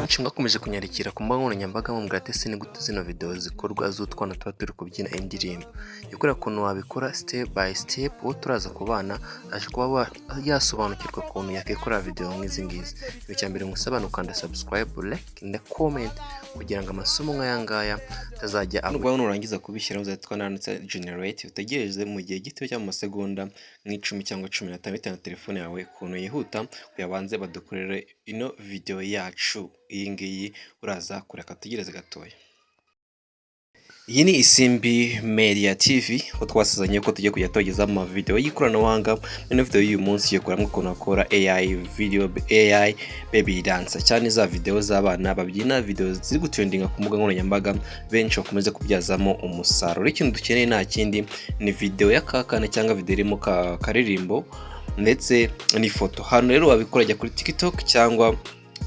Mwakomeje kunyarikira ku mbuga nkoranyambaga mumbwira ati ese ni gute zino video zikorwa z'utwana tuba turi kubyina indirimbo. Ikora ukuntu wabikora step by step, uwo turaza kubana aje kuba yasobanukirwa ukuntu yakikora video nk'izi ngizi. Ibi cyambere ngusaba ukanda subscribe, like na comment kugira ngo amasomo nk'aya ngaya tazajya abwo nurangiza kubishyira uzatwa nanitse generate, utegereze mu gihe gito cyangwa amasegonda nk'icumi cyangwa 15 bitewe na telefone yawe ukuntu yihuta kuyabanze badukorere ino video yacu. Iyi ngiyi uraza kureka tugereze gatoya. Iyi ni Isimbi Media TV, ko twasazanye ko tujye kujya togeza mu video y'ikoranabuhanga. Ino video y'uyu munsi yekoramo ukuntu akora AI video, AI baby dance, cyane za video z'abana babyina, video ziri gutrendinga ku mbuga nkoranyambaga benshi bakomeze kubyazamo umusaruro. Ikintu dukeneye nta kindi ni video y'akakana cyangwa video irimo karirimbo ndetse n'ifoto. Hano rero wabikora jya kuri TikTok cyangwa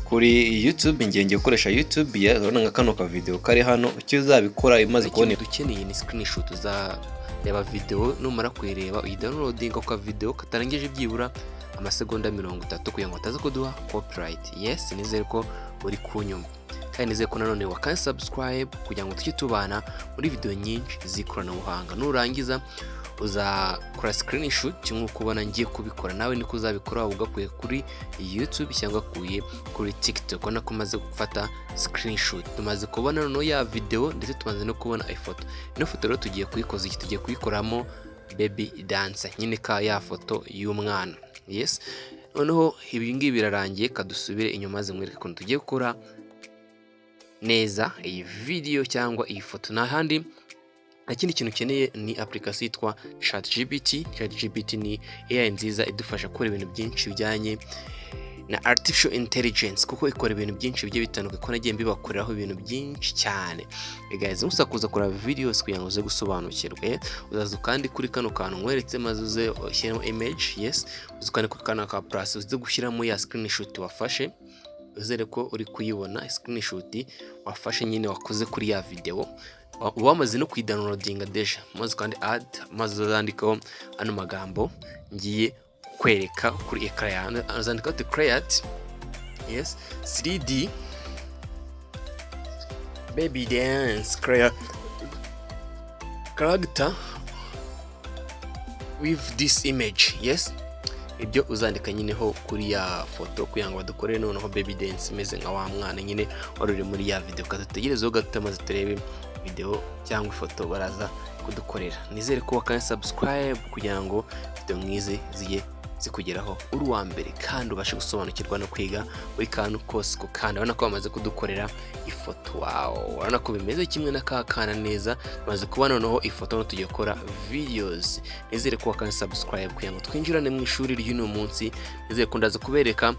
kuri YouTube. Ngiye gukoresha YouTube ya urabona nka kano ka video kari hano. Icyo uzabikora imaze kubona dukeneye ni screenshot za reba video, numara kuyireba uyidownloading ka video katarengeje byibura amasegonda 30 kugira ngo ataza kuduha copyright. Yes, nizere ko uri kunyumva kandi nizere ko nanone wakanda subscribe kugira ngo tujye tubana muri video nyinshi z'ikoranabuhanga. Nurangiza uzakora screenshot nk'uko ubona ngiye kubikora, nawe niko uzabikora ugakuye kuri YouTube cyangwa kuye kuri TikTok. Ubona ko maze gufata screenshot, tumaze kubona no ya video ndetse tumaze no kubona ifoto. Ino foto rero tugiye kuyikoza iki, tugiye kuyikoramo baby dance nyine ka ya foto y'umwana. Yes, noneho ibi ngibi birarangiye, kadusubire inyuma maze mwereke ko tugiye gukora neza iyi video cyangwa iyi foto. Na handi ikindi kintu ukeneye ni application yitwa ChatGPT. ChatGPT ni AI nziza idufasha gukora ibintu byinshi bijyanye na artificial intelligence, kuko ikora ibintu byinshi bigiye bitandukanye, ko nagiye mbibakoreraho ibintu byinshi cyane. Guys, musakuza kora videos kugira ngo uze gusobanukirwe. Uzaza kandi kuri kano kantu nkweretse maze uze ushyiramo image. Yes, uzukane ku kana ka plus uze gushyiramo ya screenshot wafashe, uzere ko uri kuyibona screenshot wafashe nyine wakoze kuri ya video. Wamaze no kuidownloadinga deja, maze kandi add, maze uzandikaho ano magambo ngiye kwereka kuri ekran yawe. Azandika to create, yes, 3D baby dance character with this image. Yes, ibyo uzandika nyine ho kuri ya foto kugira ngo badukorere noneho baby dance imeze nka wa mwana nyine waruri muri ya video. Kadutegerezeho gato maze turebe video cyangwa ifoto baraza kudukorera. Nizere ko wakanda subscribe kugira ngo video mwize ziye zikugeraho uri wa mbere kandi ubashe gusobanukirwa no kwiga buri kantu kose ko kandi abana ko bamaze kudukorera ifoto. Wow, urabona ko bimeze kimwe na kakana neza. Maze kubana noneho ifoto no tugiye gukora videos. Nizere ko wakanda subscribe kugira ngo twinjirane mu ishuri ry'uno munsi. Nizere ko ndaza kubereka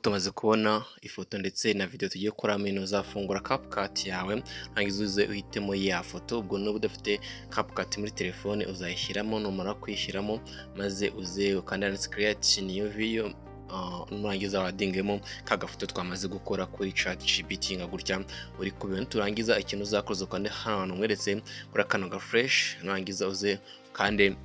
tumaze kubona ifoto ndetse na video tugiye gukora meno. Uzafungura CapCut yawe nangize uze uhitemo ya foto. Ubwo no budafite CapCut muri telefone uzayishyiramo, numara kwishyiramo maze uze ukanda create new video. Nurangiza wadingemo kagafoto twamaze gukora kuri ChatGPT nka gutya uri kubona. Turangiza ikintu uzakoza kandi hano nkweretse kuri kano ga fresh. Nurangiza uze kandi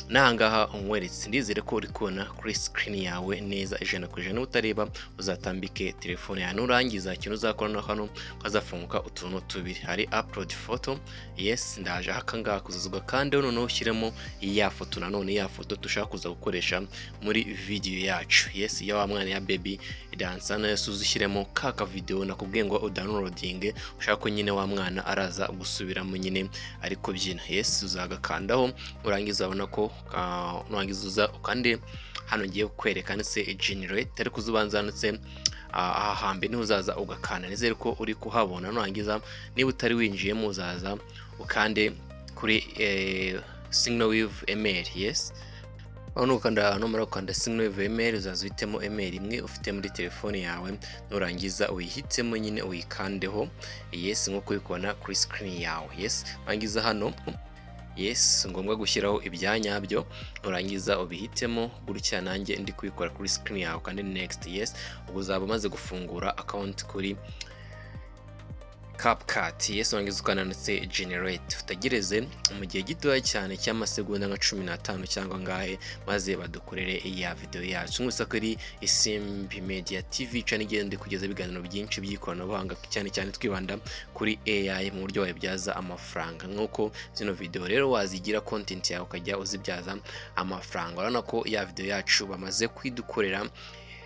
nangaha umweretse. Ndizere ko uri kubona kuri screen yawe neza 100%. Utareba uzatambike telefone yawe. Nurangiza ikintu uzakora no hano kazafunguka utuntu tubiri, hari upload photo. Yes, ndaje haka ngaha kuzuzwa kandi noneho ushyiremo ya foto. Nanone ya foto tushaka kuza gukoresha muri video yacu. Yes, ya wa mwana ya baby dance nayo uzushyiremo kaka video nakubwiye ngo downloading. Ushaka ko nyine wa mwana araza gusubiramo nyine ariko byina. Yes, uzagakandaho urangiza ubona ko nurangiza kandi hano ngiye kwereka ndetse generate, ariko uzubanza ndetse aha hambe ni uzaza ugakana. Nizere ko uri kuhabona. Nurangiza niba utari winjiyemo uzaza ukande kuri signal with email. Yes, hano ukanda numara ukanda signal with email uzaza uhitemo email imwe ufite muri telefone yawe. Nurangiza uyihitemo nyine uyikandeho. Yes, nko kubikona kuri screen yawe. Yes, urangiza hano. Yes, ngombwa gushyiraho ibyanyabyo. Nurangiza ubihitemo gutya nanjye ndi kubikora kuri screen yawe kandi next. Yes, ubwo uzaba maze gufungura account kuri CapCut yes wangiza ukananditse generate utagereze mu gihe gitoya cyane cy'amasegonda nka 15 cyangwa ngahe maze badukorere iya video yacu nk'usa kuri Isimbi Media TV cyane igende kugeza ibiganiro byinshi by'ikoranabuhanga cyane cyane twibanda kuri AI mu buryo wabyaza amafaranga nk'uko zino video rero wazigira content yawe ukajya uzibyaza amafaranga urabona ko ya video yacu bamaze kwidukorera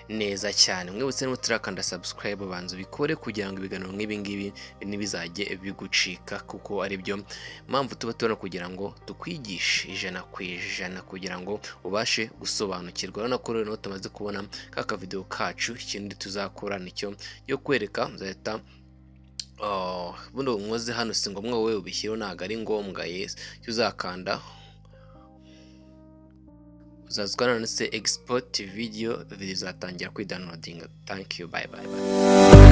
neza cyane mwebutse n'utirakanda subscribe banzu bikore kugira ngo ibiganiro nk'ibi nibizajye bigucika kuko ari byo mpamvu tuba tubona kugira ngo tukwigishe 100% kugira ngo ubashe gusobanukirwa urabona ko rero tumaze kubona kaka video kacu ikindi tuzakora nicyo yo kwereka nzahita buno mwoze hano singo mwe wewe ubishyiro naga ari ngombwa yes uzakanda uzazwana na se export video bizatangira kwidownloading. Thank you, bye bye.